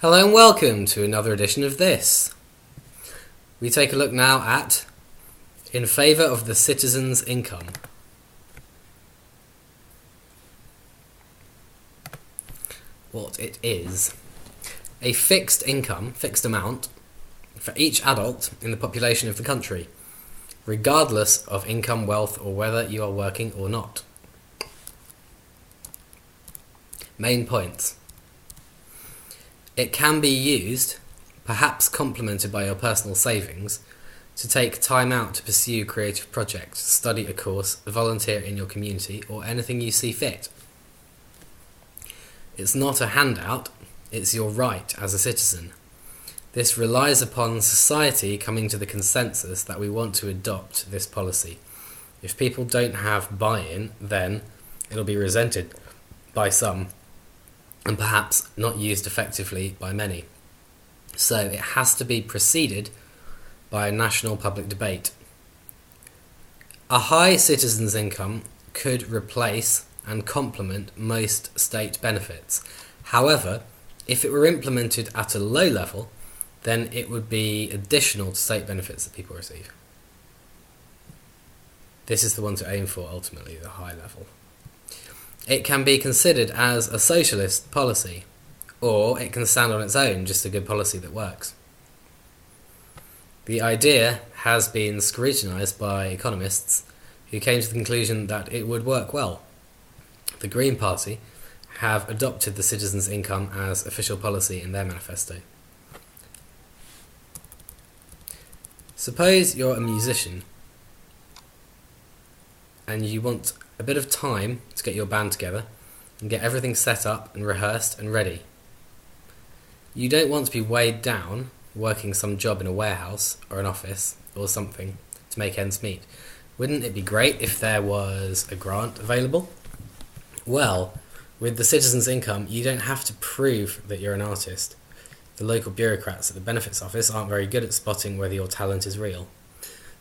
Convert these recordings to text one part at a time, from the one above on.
Hello and welcome to another edition of this. We take a look now at In Favour of the Citizen's Income. What it is: a fixed income, fixed amount, for each adult in the population of the country, regardless of income, wealth, or whether you are working or not. Main points. It can be used, perhaps complemented by your personal savings, to take time out to pursue creative projects, study a course, volunteer in your community, or anything you see fit. It's not a handout, it's your right as a citizen. This relies upon society coming to the consensus that we want to adopt this policy. If people don't have buy-in, then it'll be resented by some, and perhaps not used effectively by many. So it has to be preceded by a national public debate. A high citizen's income could replace and complement most state benefits. However, if it were implemented at a low level, then it would be additional to state benefits that people receive. This is the one to aim for ultimately, the high level. It can be considered as a socialist policy, or it can stand on its own, just a good policy that works. The idea has been scrutinised by economists who came to the conclusion that it would work well. The Green Party have adopted the citizens' income as official policy in their manifesto. Suppose you're a musician and you want a bit of time to get your band together and get everything set up and rehearsed and ready. You don't want to be weighed down working some job in a warehouse or an office or something to make ends meet. Wouldn't it be great if there was a grant available? Well, with the citizen's income, you don't have to prove that you're an artist. The local bureaucrats at the benefits office aren't very good at spotting whether your talent is real.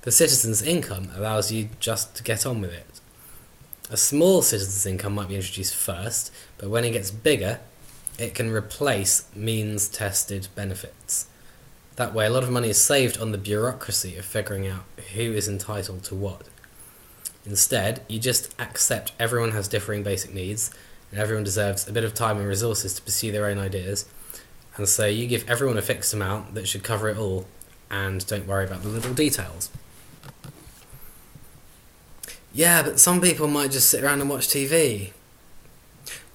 The citizen's income allows you just to get on with it. A small citizen's income might be introduced first, but when it gets bigger, it can replace means-tested benefits. That way, a lot of money is saved on the bureaucracy of figuring out who is entitled to what. Instead, you just accept everyone has differing basic needs, and everyone deserves a bit of time and resources to pursue their own ideas, and so you give everyone a fixed amount that should cover it all, and don't worry about the little details. Yeah, but some people might just sit around and watch TV.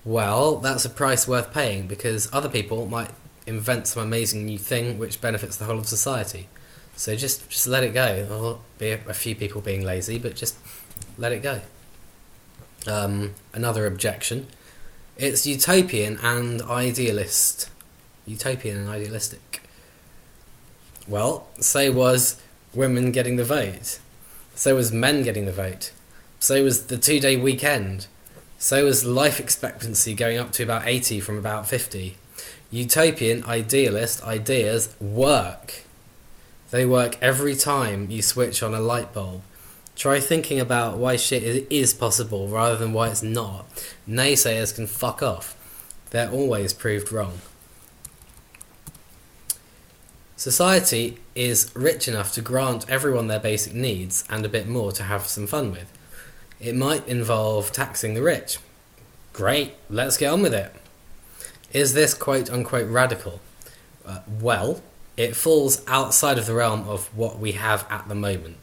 Well, that's a price worth paying, because other people might invent some amazing new thing which benefits the whole of society. So just let it go. There'll be a few people being lazy, but just let it go. Another objection. It's utopian and idealist. Utopian and idealistic. Well, so was women getting the vote. So was men getting the vote. So was the 2-day weekend. So was life expectancy going up to about 80 from about 50. Utopian, idealist ideas work. They work every time you switch on a light bulb. Try thinking about why shit is possible rather than why it's not. Naysayers can fuck off. They're always proved wrong. Society is rich enough to grant everyone their basic needs and a bit more to have some fun with. It might involve taxing the rich. Great, let's get on with it. Is this quote-unquote radical? Well, it falls outside of the realm of what we have at the moment.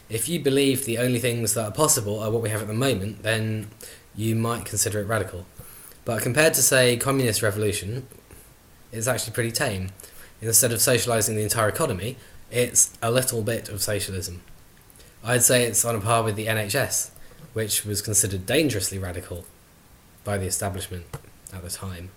If you believe the only things that are possible are what we have at the moment, then you might consider it radical. But compared to, say, communist revolution, it's actually pretty tame. Instead of socialising the entire economy, it's a little bit of socialism. I'd say it's on a par with the NHS, which was considered dangerously radical by the establishment at the time.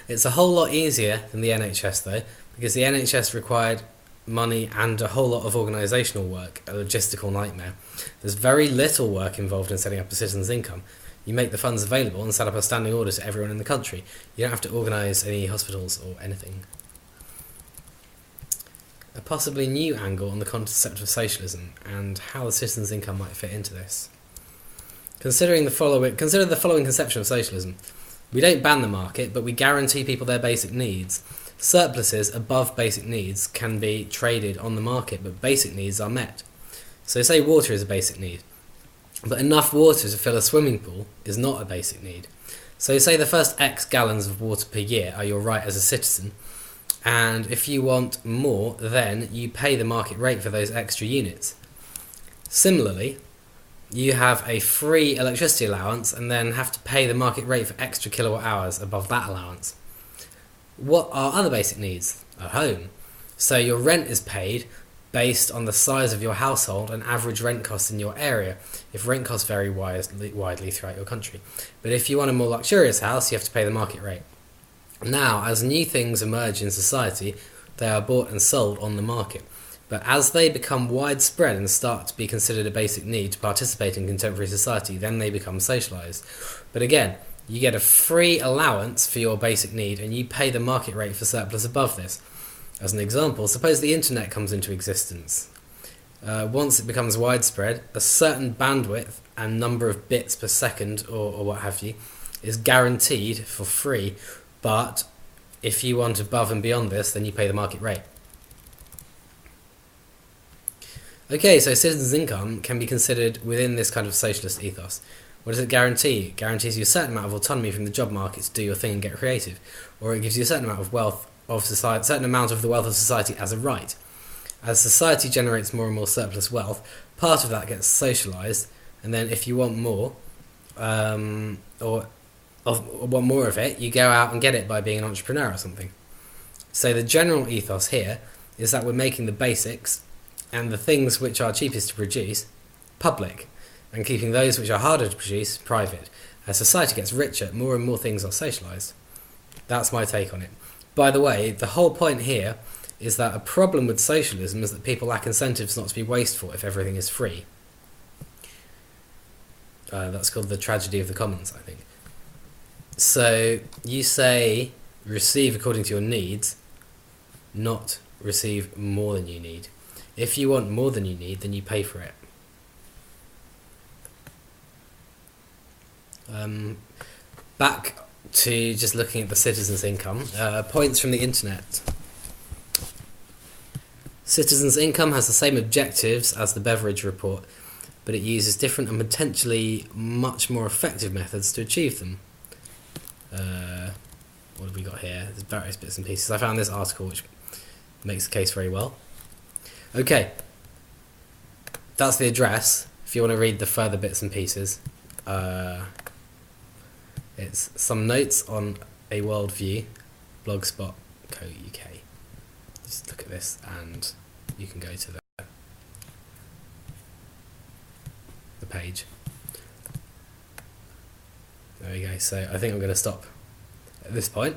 It's a whole lot easier than the NHS though, because the NHS required money and a whole lot of organisational work, a logistical nightmare. There's very little work involved in setting up a citizen's income. You make the funds available and set up a standing order to everyone in the country. You don't have to organise any hospitals or anything. A possibly new angle on the concept of socialism and how the citizen's income might fit into this. Consider the following conception of socialism. We don't ban the market, but we guarantee people their basic needs. Surpluses above basic needs can be traded on the market, but basic needs are met. So say water is a basic need, but enough water to fill a swimming pool is not a basic need. So say the first X gallons of water per year are your right as a citizen, and if you want more, then you pay the market rate for those extra units. Similarly, you have a free electricity allowance and then have to pay the market rate for extra kilowatt hours above that allowance. What are other basic needs? A home. So your rent is paid based on the size of your household and average rent costs in your area, if rent costs vary widely throughout your country. But if you want a more luxurious house, you have to pay the market rate. Now, as new things emerge in society, they are bought and sold on the market. But as they become widespread and start to be considered a basic need to participate in contemporary society, then they become socialised. But again, you get a free allowance for your basic need and you pay the market rate for surplus above this. As an example, suppose the internet comes into existence. Once it becomes widespread, a certain bandwidth and number of bits per second or what have you is guaranteed for free, but if you want above and beyond this, then you pay the market rate. Okay, so citizens' income can be considered within this kind of socialist ethos. What does it guarantee? It guarantees you a certain amount of autonomy from the job market to do your thing and get creative, or it gives you a certain amount of wealth of society, certain amount of the wealth of society as a right. As society generates more and more surplus wealth, part of that gets socialised, and then if you want more, or want more of it, you go out and get it by being an entrepreneur or something. So the general ethos here is that we're making the basics and the things which are cheapest to produce public, and keeping those which are harder to produce private. As society gets richer, more and more things are socialised. That's my take on it. By the way, the whole point here is that a problem with socialism is that people lack incentives not to be wasteful if everything is free. That's called the tragedy of the commons, I think. So you say receive according to your needs, not receive more than you need. If you want more than you need, then you pay for it. Back to just looking at the citizens' income. Points from the internet. Citizens' income has the same objectives as the Beveridge report, but it uses different and potentially much more effective methods to achieve them. What have we got here? There's various bits and pieces. I found this article which makes the case very well. Okay, that's the address. If you want to read the further bits and pieces, it's some notes on a worldview, blogspot.co.uk. Just look at this and you can go to the page. There we go. So I think I'm going to stop at this point.